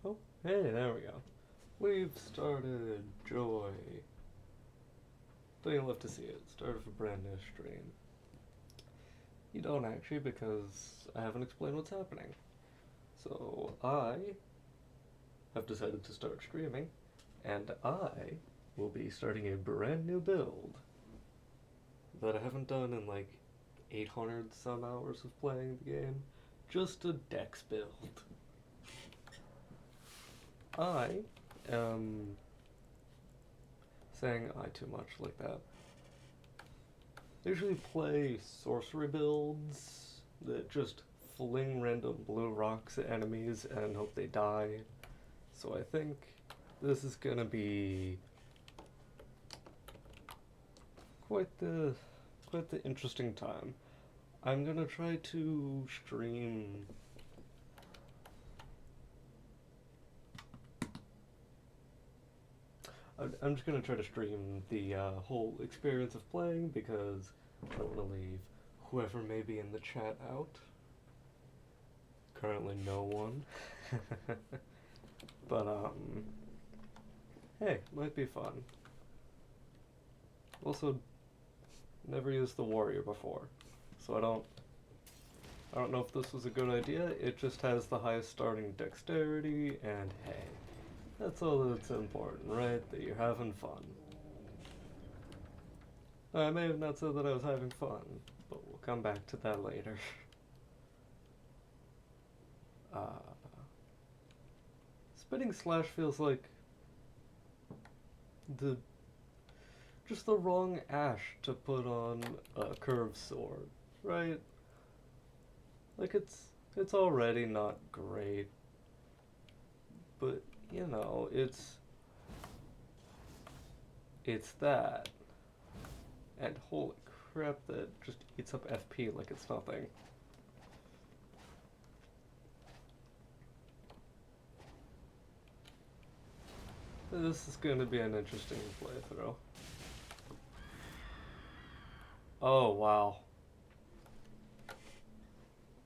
Oh, hey, there we go. We've started. Joy. Don't you love to see it? Start of a brand new stream. You don't actually, because I haven't explained what's happening. So I have decided to start streaming, and I will be starting a brand new build that I haven't done in like 800 some hours of playing the game. Just a Dex build. I am saying I too much like that. I usually play sorcery builds that just fling random blue rocks at enemies and hope they die. So I think this is gonna be quite the quite the interesting time. I'm gonna try to stream I'm just gonna try to stream the whole experience of playing because I don't want to leave whoever may be in the chat out. Currently, no one. But hey, might be fun. Also, never used the warrior before, so I don't know if this was a good idea. It just has the highest starting dexterity, and hey, that's all that's important, right? That you're having fun. I may have not said that I was having fun, but we'll come back to that later. uh, Spinning slash feels like the just the wrong ash to put on a curved sword, right? Like it's already not great, but you know, it's that. And holy crap, that just eats up FP like it's nothing. This is going to be an interesting playthrough. Oh, wow.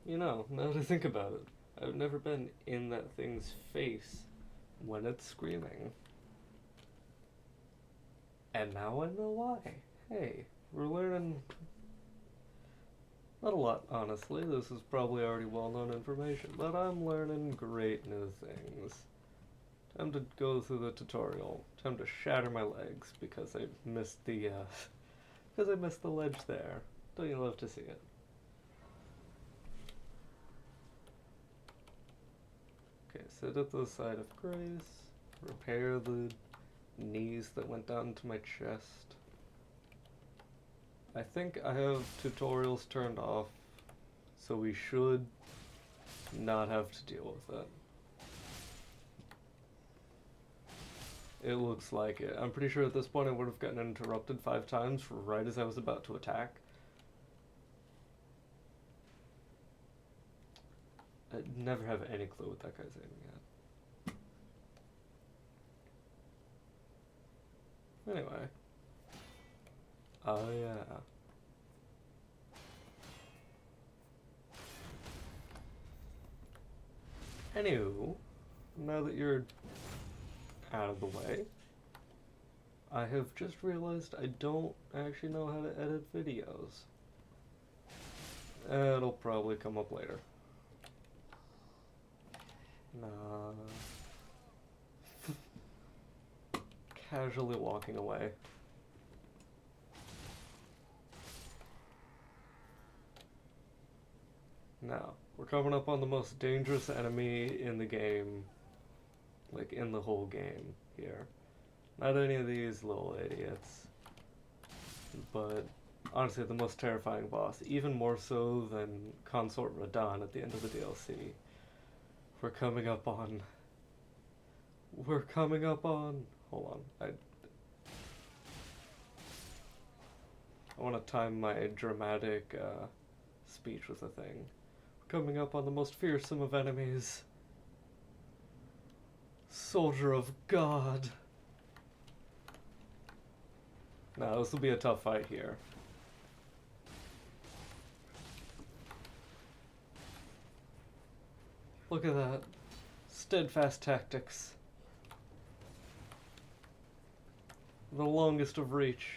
You know, now that I think about it, I've never been in that thing's face when it's screaming. And now I know why. Hey, we're learning not a lot, honestly. This is probably already well-known information, but I'm learning great new things. Time to go through the tutorial. Time to shatter my legs because I missed the because I missed the ledge there. Don't you love to see it? Okay, sit at the side of Grace. Repair the knees that went down to my chest. I think I have tutorials turned off, so we should not have to deal with it. It looks like it. I'm pretty sure at this point I would have gotten interrupted 5 times right as I was about to attack. I never have any clue what that guy's aiming at. Anyway. Oh yeah. Anywho, now that you're out of the way, I have just realized I don't actually know how to edit videos. It'll probably come up later. Nah. Casually walking away. Now, we're coming up on the most dangerous enemy in the game, like in the whole game here. Not any of these little idiots, but honestly the most terrifying boss, even more so than Consort Radahn at the end of the DLC. We're coming up on... Hold on, I want to time my dramatic speech with a thing. We're coming up on the most fearsome of enemies. Soldier of God. Now, this will be a tough fight here. Look at that. Steadfast tactics. The longest of reach.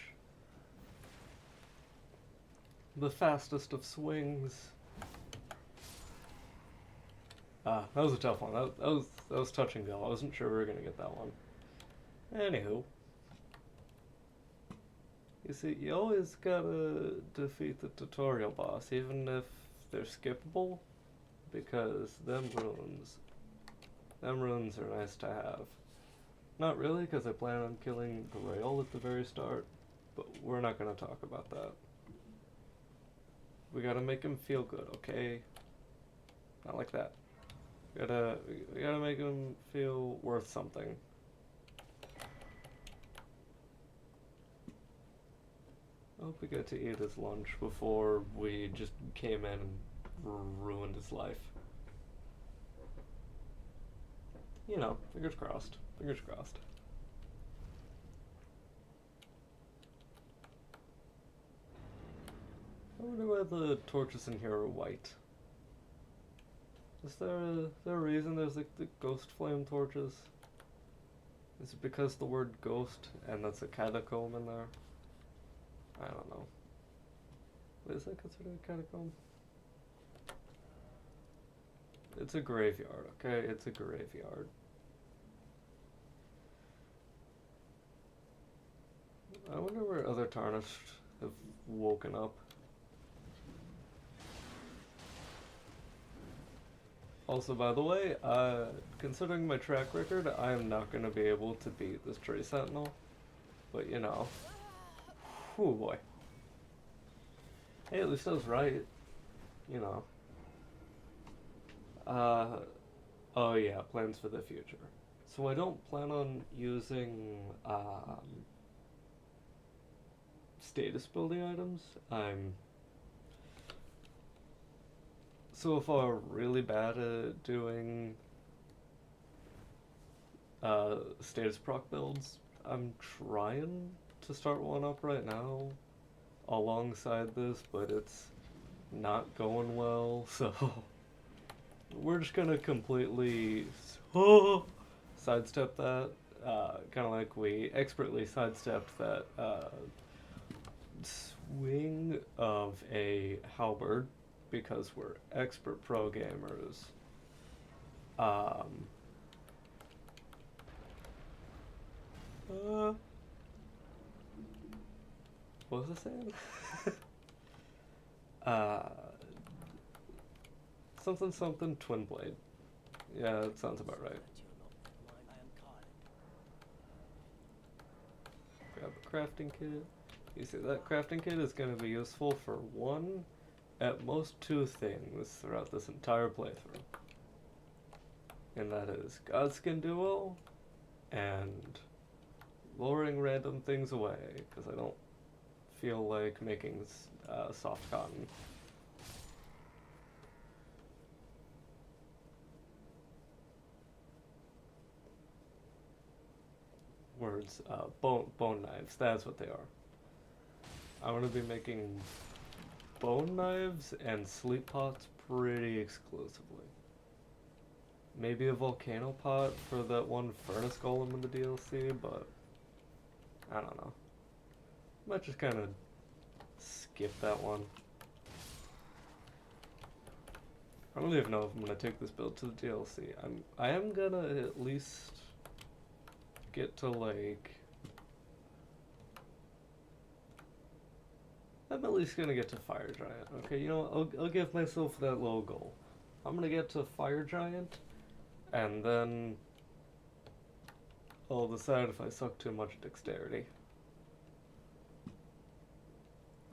The fastest of swings. Ah, that was a tough one. That was touch and go. I wasn't sure we were gonna get that one. Anywho. You see, you always gotta defeat the tutorial boss, even if they're skippable, because them runes are nice to have. Not really, because I plan on killing the rail at the very start, but we're not gonna talk about that. We gotta make him feel good, okay? Not like that. We gotta make him feel worth something. I hope we get to eat his lunch before we just came in and ruined his life. You know, fingers crossed. Fingers crossed. I wonder why the torches in here are white. Is there a reason there's like the ghost flame torches? Is it because the word ghost and that's a catacomb in there? I don't know. Is that considered a catacomb? It's a graveyard, okay? It's a graveyard. I wonder where other Tarnished have woken up. Also, by the way, considering my track record, I am not going to be able to beat this Tree Sentinel. But, you know. Oh boy. Hey, at least I was right. You know. Oh yeah, plans for the future. So I don't plan on using, status building items. I'm so far really bad at doing, status proc builds. I'm trying to start one up right now alongside this, but it's not going well, so we're just gonna completely sidestep that, kind of like we expertly sidestepped that swing of a halberd because we're expert pro gamers. What was I saying? Something twin blade. Yeah, that sounds about right. Grab a crafting kit. You see, that crafting kit is going to be useful for one, at most two things throughout this entire playthrough. And that is Godskin Duo and luring random things away, because I don't feel like making soft cotton. Words, bone knives, that's what they are. I'm gonna be making bone knives and sleep pots pretty exclusively. Maybe a volcano pot for that one furnace golem in the DLC, but I don't know. Might just kind of skip that one. I don't even know if I'm gonna take this build to the DLC. I am gonna at least get to like, I'm at least gonna get to Fire Giant. Okay, you know, I'll give myself that little goal. I'm gonna get to Fire Giant, and then I'll decide if I suck too much Dexterity.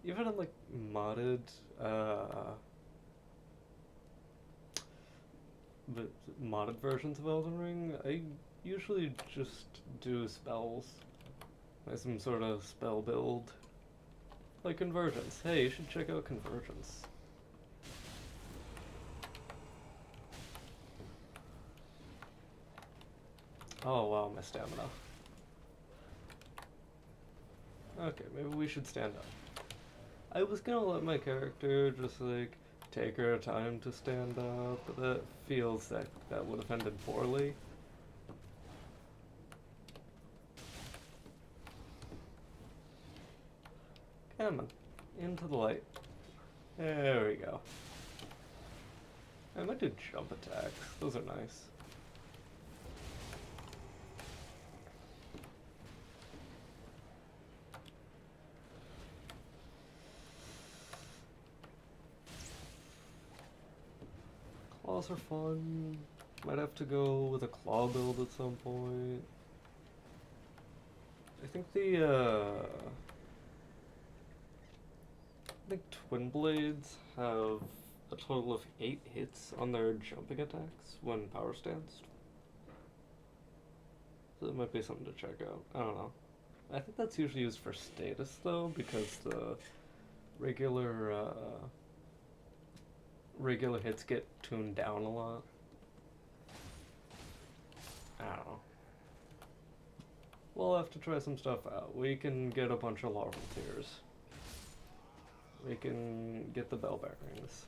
Even in like modded, the modded versions of Elden Ring, I usually just do spells. Like some sort of spell build. Like Convergence. Hey, you should check out Convergence. Oh wow, my stamina. Okay, maybe we should stand up. I was gonna let my character just like take her time to stand up. That feels that would have ended poorly. Come on, into the light. There we go. I might do jump attacks. Those are nice. Claws are fun. Might have to go with a claw build at some point. I think I think Twin Blades have a total of 8 hits on their jumping attacks when power stands. So that might be something to check out. I don't know. I think that's usually used for status though, because the regular regular hits get tuned down a lot. I don't know. We'll have to try some stuff out. We can get a bunch of larval tears. We can get the bell bearings.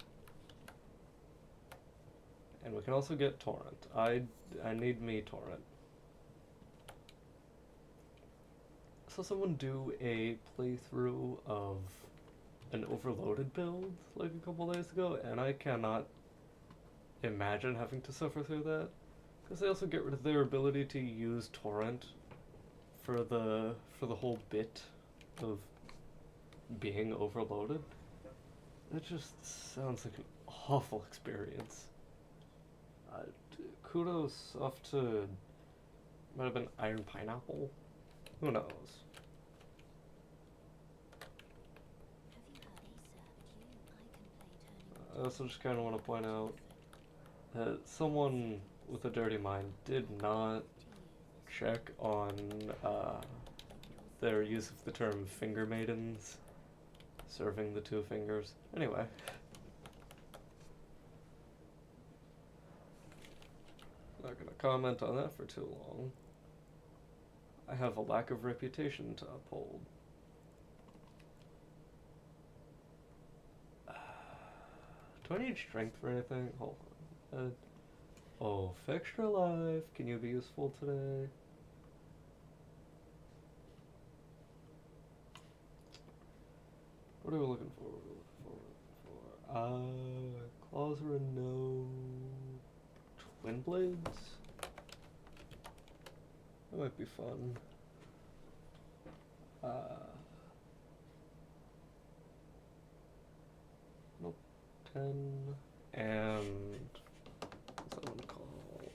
And we can also get Torrent. I need me Torrent. I saw someone do a playthrough of an overloaded build like a couple days ago, and I cannot imagine having to suffer through that. Because they also get rid of their ability to use Torrent for the whole bit of being overloaded. That just sounds like an awful experience. Kudos off to, might have been Iron Pineapple? Who knows? I also just kind of want to point out that someone with a dirty mind did not check on their use of the term finger maidens, serving the 2 fingers. Anyway. Not gonna comment on that for too long. I have a lack of reputation to uphold. Do I need strength for anything? Hold on. Oh, extra life. Can you be useful today? What are we looking for? Claws are a no. Twin Blades? That might be fun. Nope. 10. And what's that one called?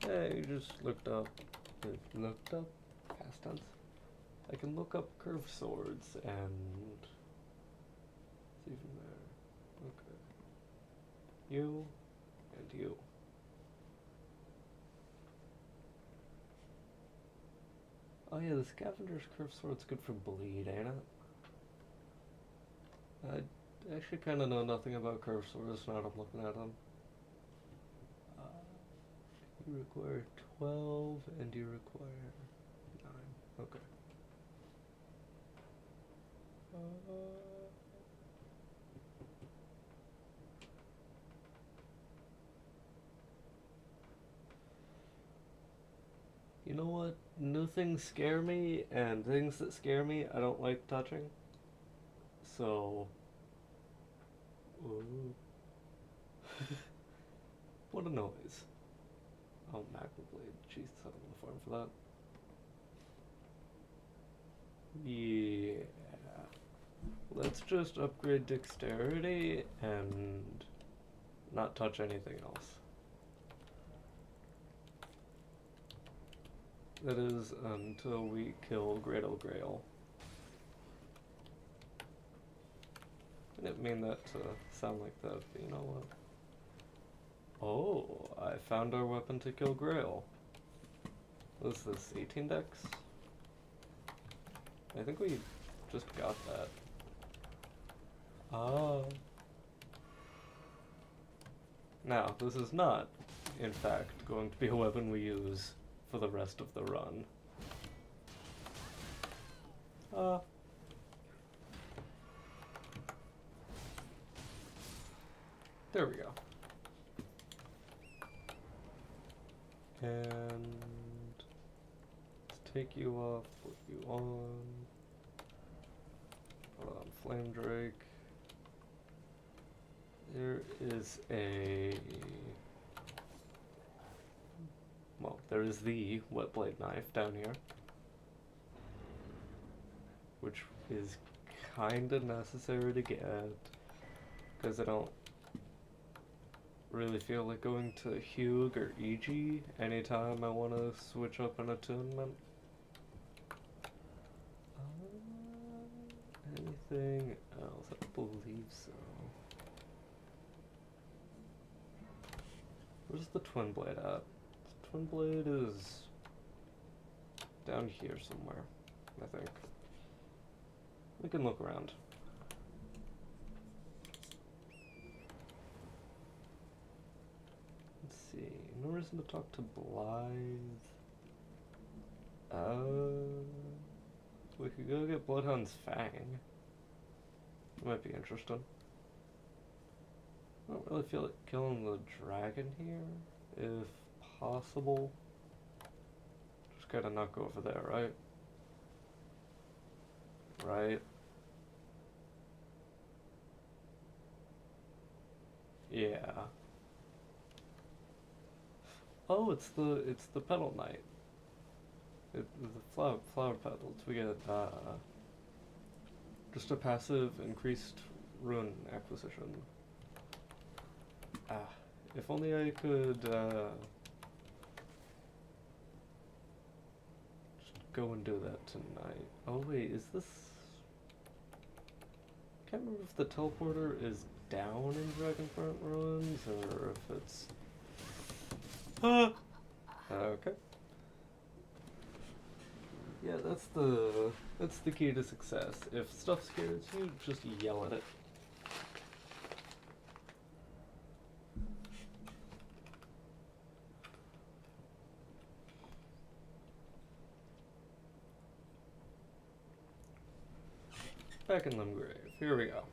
Hey, you just looked up. Looked up? Past tense. I can look up curved swords and see from there. Okay. You and you. Oh yeah, the scavenger's curved sword's good for bleed, ain't it? I actually kind of know nothing about curved swords now that I'm looking at them. You require 12 and you require 9. Okay. You know what? New things scare me, and things that scare me I don't like touching. So... Ooh. What a noise. Oh, Magma Blade. Jeez, I'm gonna farm for that. Yeah. Let's just upgrade Dexterity and not touch anything else. That is until we kill Great Old Grail. I didn't mean that to sound like that, but you know what? Oh, I found our weapon to kill Grail. What is this, 18 dex? I think we just got that. Ah. Now, this is not, in fact, going to be a weapon we use for the rest of the run. There we go. And let's take you off, put you on. Put on Flame Drake. There is there is the Wet Blade Knife down here, which is kinda necessary to get, because I don't really feel like going to Hugh or EG anytime I want to switch up an attunement. Anything else? I believe so. Where's the Twin Blade at? The Twin Blade is down here somewhere, I think. We can look around. Let's see. No reason to talk to Blythe. We could go get Bloodhound's Fang. Might be interesting. I don't really feel like killing the dragon here, if possible. Just gotta not go over there, right? Right. Yeah. Oh, it's the Petal Knight. The flower petals. We get just a passive increased rune acquisition. If only I could just go and do that tonight. Oh wait, is this? Can't remember if the teleporter is down in Dragonfront Ruins or if it's. Okay. Yeah, that's the key to success. If stuff scares you, just yell at it. Back in Limgrave. Here we go.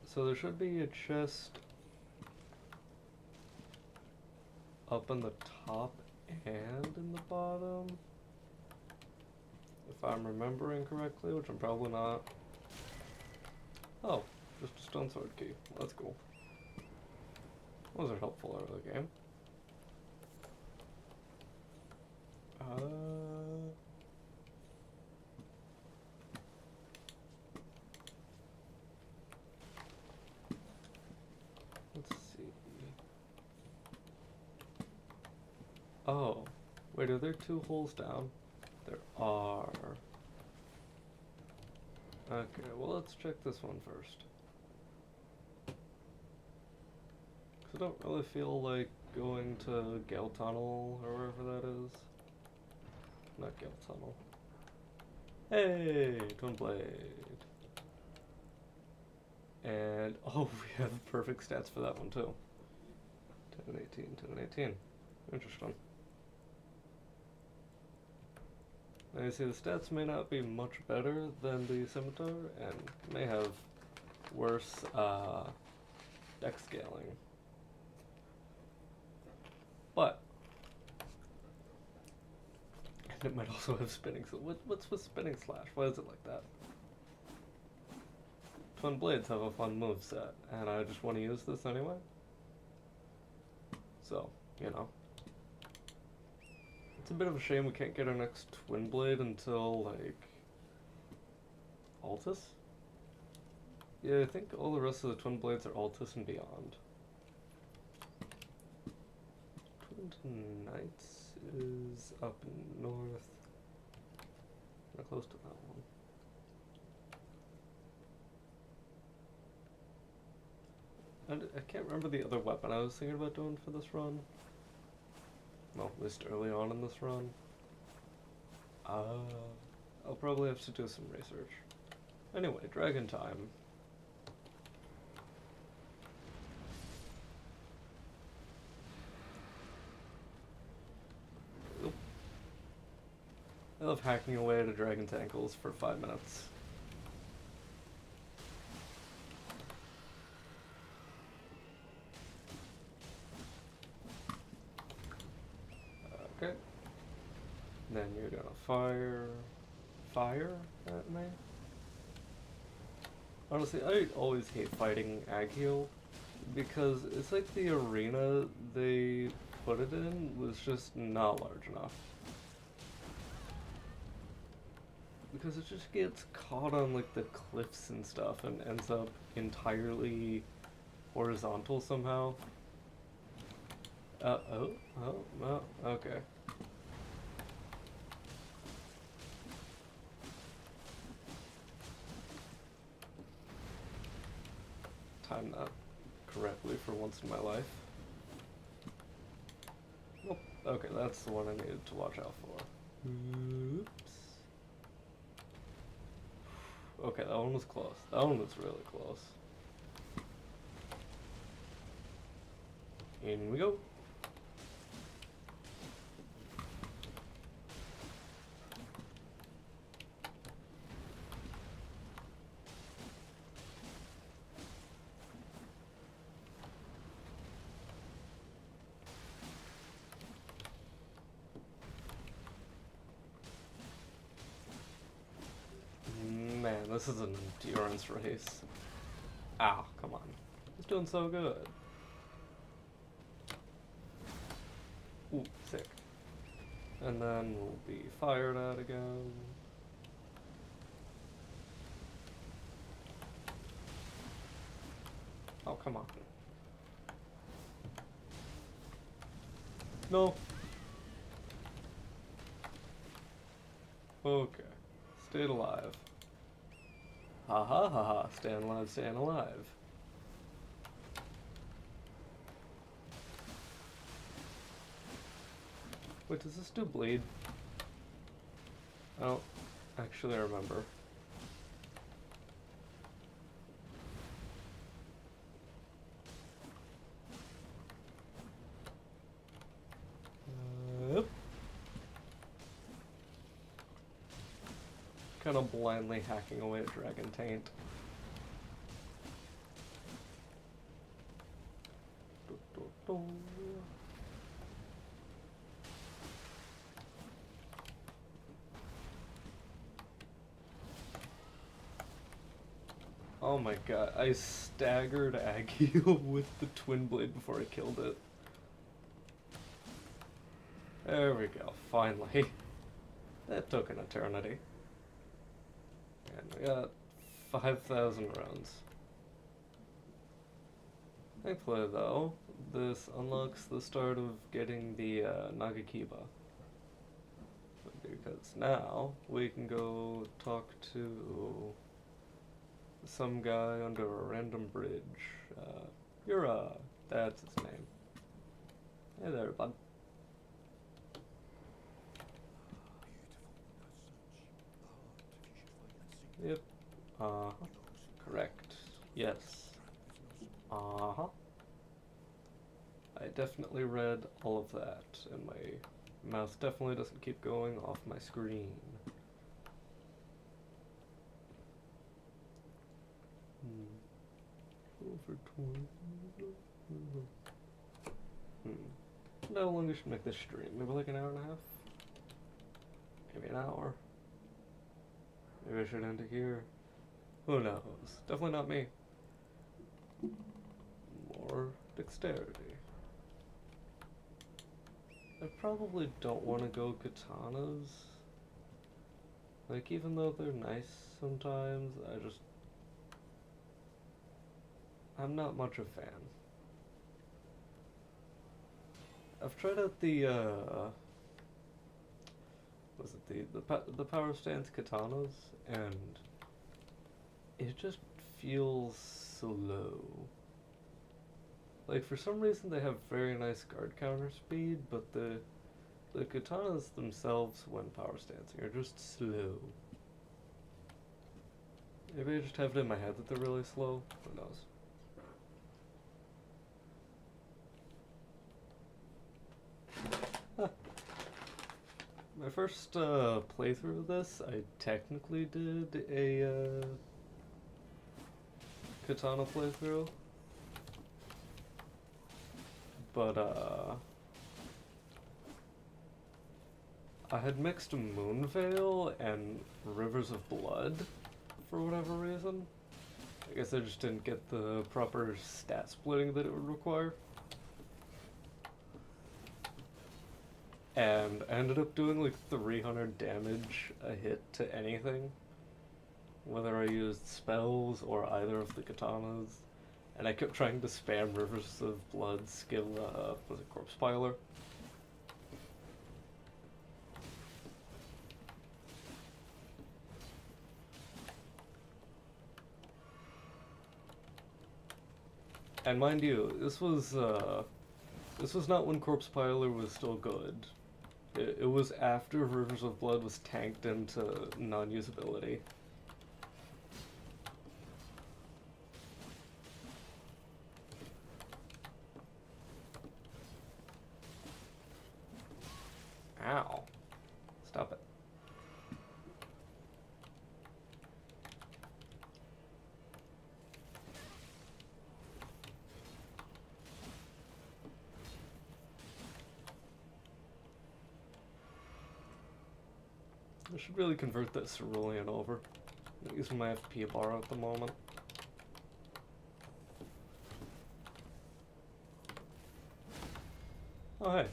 So there should be a chest up in the top and in the bottom, if I'm remembering correctly, which I'm probably not. Oh, just a stone sword key. That's cool. Those are helpful early game. Let's see. Oh, wait, are there two holes down? There are. Okay, well let's check this one first. I don't really feel like going to Gale Tunnel or wherever that is. Not Gale Tunnel. Hey, Twin Blade. And, oh, we have perfect stats for that one too. 10 and 18, 10 and 18. Interesting. Now you see the stats may not be much better than the Scimitar and may have worse dex scaling. But, and it might also have spinning. So what's with spinning slash? Why is it like that? Twin Blades have a fun moveset, and I just want to use this anyway. So, you know. It's a bit of a shame we can't get our next Twin Blade until, like, Altus? Yeah, I think all the rest of the Twin Blades are Altus and beyond. Twin Knights is up north. Not close to that one. I can't remember the other weapon I was thinking about doing for this run. Well, at least early on in this run. I'll probably have to do some research. Anyway, Dragon Time. Oop. I love hacking away at a dragon's ankles for 5 minutes. Then you're gonna fire at me. Honestly, I always hate fighting Agheel because it's like the arena they put it in was just not large enough. Because it just gets caught on like the cliffs and stuff and ends up entirely horizontal somehow. Oh, okay. Timed that correctly for once in my life. Nope. Okay, that's the one I needed to watch out for. Oops. Okay, that one was close. That one was really close. In we go. Man, this is an endurance race. Ow, come on. He's doing so good. Ooh, sick. And then we'll be fired at again. Oh, come on. No. Okay. Stayed alive. Ha ha ha ha. Staying alive, staying alive. Wait, does this do bleed? I don't actually remember. Yep. Kind of blindly hacking away at Dragon Taint. Oh my god, I staggered Agheel with the Twin Blade before I killed it. There we go, finally. That took an eternity. And we got 5,000 rounds. Thankfully though, this unlocks the start of getting the Nagakiba. Because now we can go talk to some guy under a random bridge. Yura, that's his name. Hey there, bud. Yep. Correct. Yes. Uh-huh. I definitely read all of that, and my mouse definitely doesn't keep going off my screen. Over 20. How long we should make this stream? Maybe like an hour and a half? Maybe an hour? Maybe I should end it here. Who knows? Definitely not me. More dexterity. I probably don't want to go katanas. Like, even though they're nice sometimes, I'm not much a fan. I've tried out the, was it the power stance katanas, and it just feels slow. Like, for some reason they have very nice guard counter speed, but the katanas themselves when power stancing are just slow. Maybe I just have it in my head that they're really slow. Who knows? My first playthrough of this, I technically did a katana playthrough, but I had mixed Moonveil and Rivers of Blood for whatever reason. I guess I just didn't get the proper stat splitting that it would require. And I ended up doing like 300 damage a hit to anything, whether I used spells or either of the katanas. And I kept trying to spam Rivers of Blood skill, was it Corpse Piler? And mind you, this was not when Corpse Piler was still good. It was after Rivers of Blood was tanked into non-usability. Ow. Stop it. I should really convert that Cerulean over. I'm using my FP bar at the moment. Oh, hey.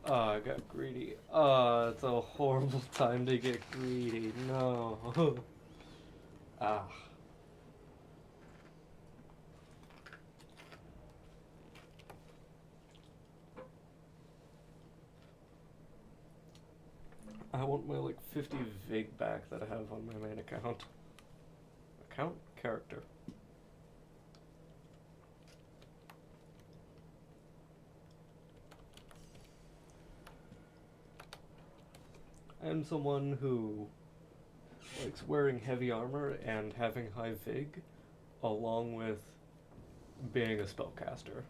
Oh, I got greedy. Oh, it's a horrible time to get greedy. No. Ah. I want my like 50 VIG back that I have on my main account. Account? Character. I'm someone who likes wearing heavy armor and having high VIG, along with being a spellcaster.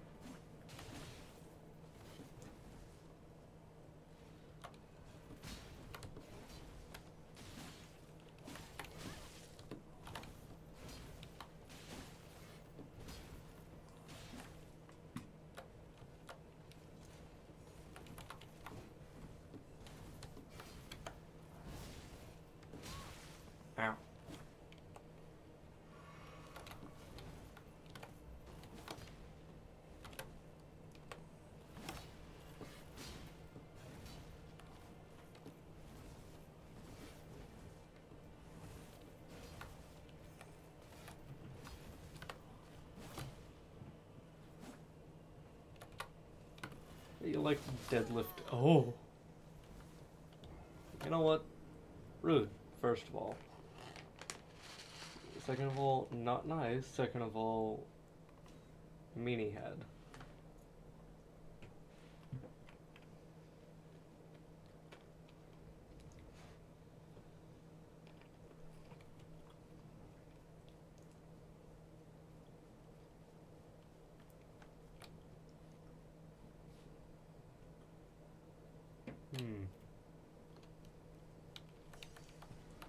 Ow. You like deadlift. Oh. You know what? Rude, first of all. Second of all, not nice. Second of all, meanie head.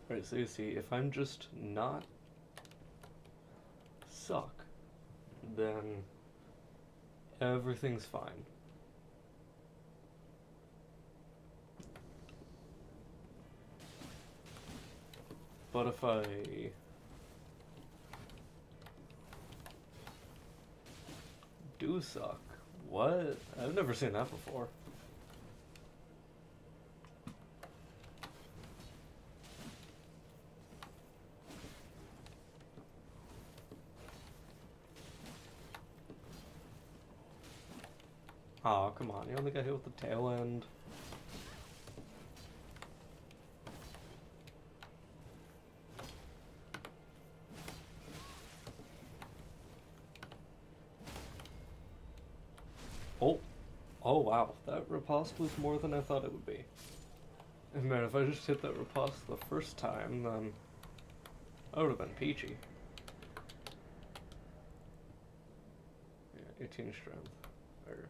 Right, so you see, if I'm just not suck, then everything's fine. But if I do suck, what? I've never seen that before. Aw, oh, come on, you only got hit with the tail end. Oh, oh wow, that riposte was more than I thought it would be. And man, if I just hit that riposte the first time, then I would have been peachy. Yeah, 18 strength. Or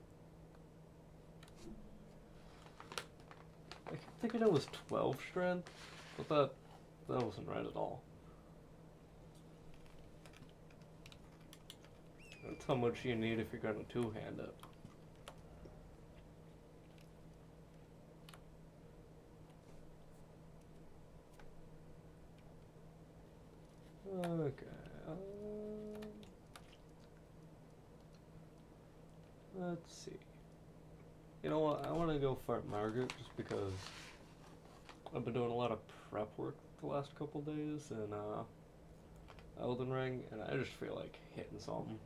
I keep thinking it was 12 strength, but that wasn't right at all. That's how much you need if you're gonna two-hand it. Okay. Let's see. You know what? I want to go fight Margaret just because I've been doing a lot of prep work the last couple days in Elden Ring, and I just feel like hitting something.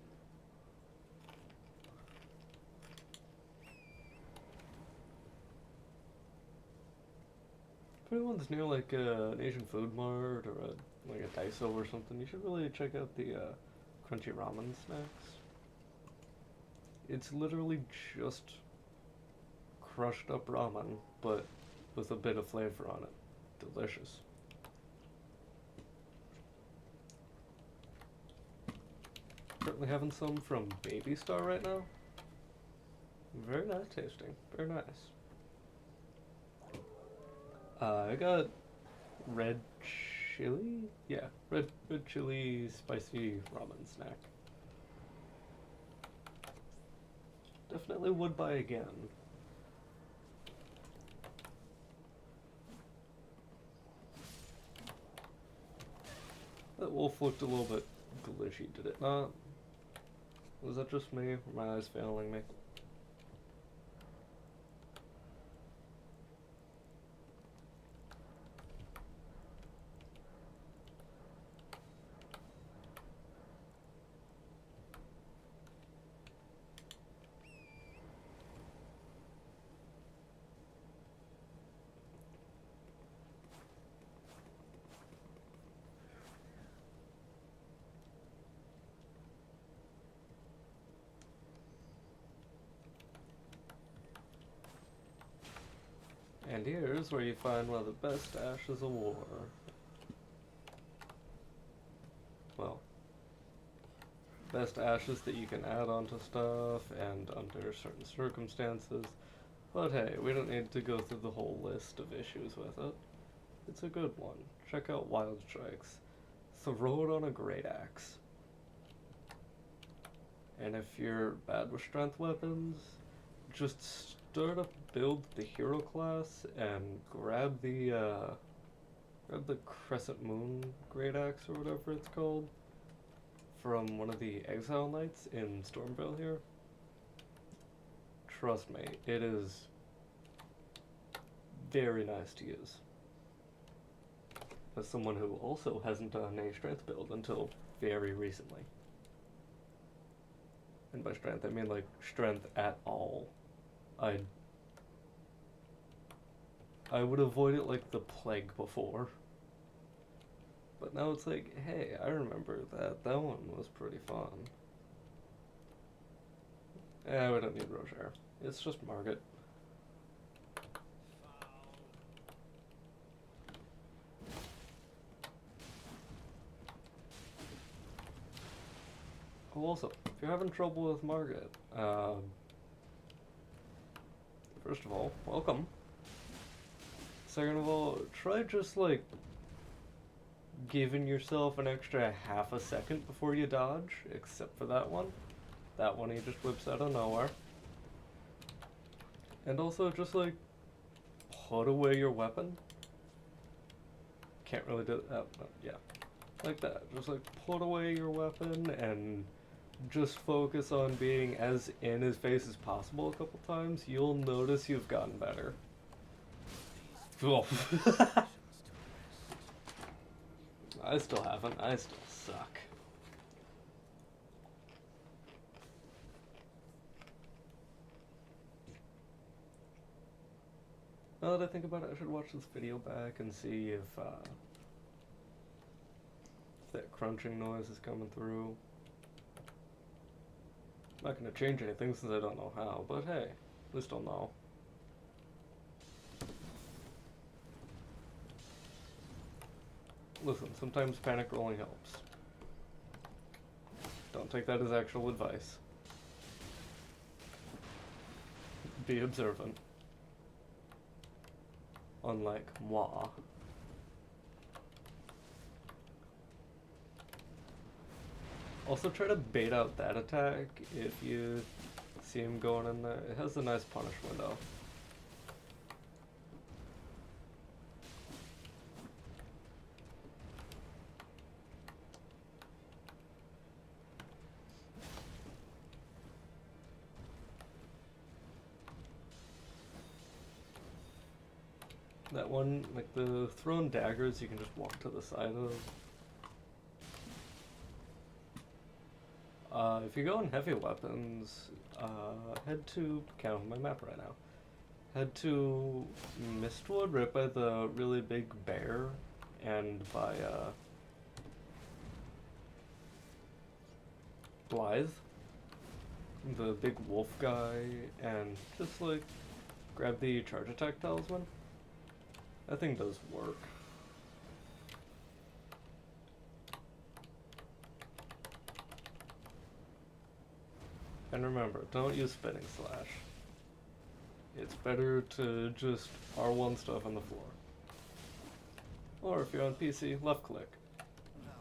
If anyone's near like an Asian food mart or like a Daiso or something, you should really check out the crunchy ramen snacks. It's literally just crushed up ramen, but with a bit of flavor on it. Delicious. Currently having some from Baby Star right now. Very nice tasting. Very nice. I got red chili? Yeah, red chili spicy ramen snack. Definitely would buy again. That wolf looked a little bit glitchy, did it not? Was that just me, or my eyes failing me? And here's where you find one of the best ashes of war. Well, best ashes that you can add onto stuff and under certain circumstances. But hey, we don't need to go through the whole list of issues with it. It's a good one. Check out Wild Strikes. Throw it on a great axe. And if you're bad with strength weapons, just start up build the hero class and grab the Crescent Moon Great Axe or whatever it's called from one of the Exile Knights in Stormvale here. Trust me, it is very nice to use. As someone who also hasn't done a strength build until very recently. And by strength, I mean like strength at all. I would avoid it like the plague before. But now it's like, hey, I remember that. That one was pretty fun. Yeah, we don't need Roger. It's just Margit. Oh, also, if you're having trouble with Margit, first of all, welcome. Second of all, try just like giving yourself an extra half a second before you dodge, except for that one. That one he just whips out of nowhere. And also just like put away your weapon. Can't really do that, yeah. Like that. Just like put away your weapon and just focus on being as in his face as possible a couple times. You'll notice you've gotten better. I still haven't. I still suck. Now that I think about it, I should watch this video back and see if that crunching noise is coming through. I'm not going to change anything since I don't know how, but hey, at least I'll know. Listen, sometimes panic rolling helps. Don't take that as actual advice. Be observant. Unlike moi. Also try to bait out that attack if you see him going in there. It has a nice punish window. That one, like the thrown daggers you can just walk to the side of. If you go in heavy weapons, head to, can't open my map right now. Head to Mistwood, right by the really big bear, and by, Blythe, the big wolf guy, and just, like, grab the charge attack talisman. That thing does work. And remember, don't use spinning slash. It's better to just R1 stuff on the floor. Or if you're on PC, left click.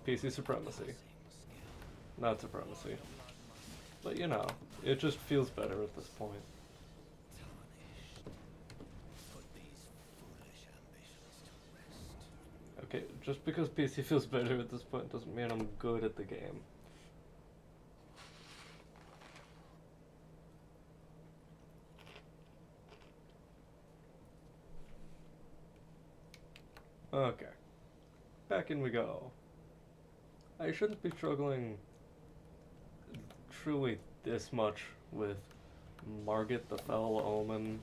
PC supremacy. Not supremacy. But you know, it just feels better at this point. Okay, just because PC feels better at this point doesn't mean I'm good at the game. Okay. Back in we go. I shouldn't be struggling truly this much with Margit the Fell Omen.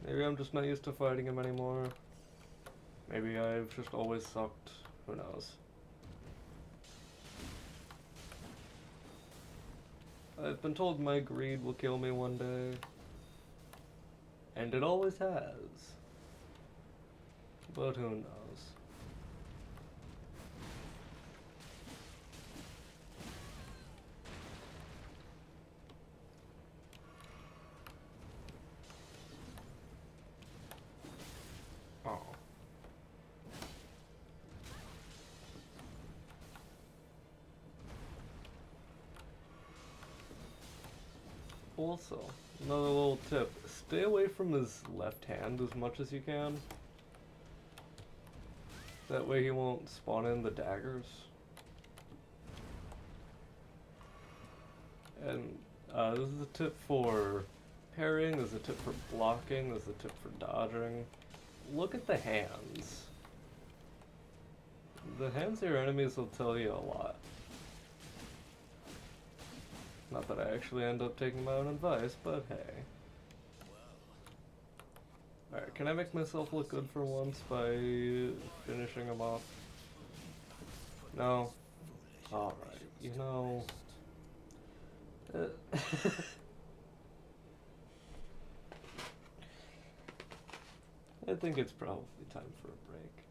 Maybe I'm just not used to fighting him anymore. Maybe I've just always sucked. Who knows? I've been told my greed will kill me one day. And it always has. But who knows? Oh. Also, another little tip. Stay away from his left hand as much as you can. That way he won't spawn in the daggers. And this is a tip for parrying, this is a tip for blocking, this is a tip for dodging. Look at the hands. The hands of your enemies will tell you a lot. Not that I actually end up taking my own advice, but hey. Alright, can I make myself look good for once by finishing him off? No? Alright, you know... I think it's probably time for a break.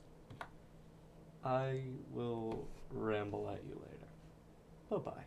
I will ramble at you later. Bye-bye.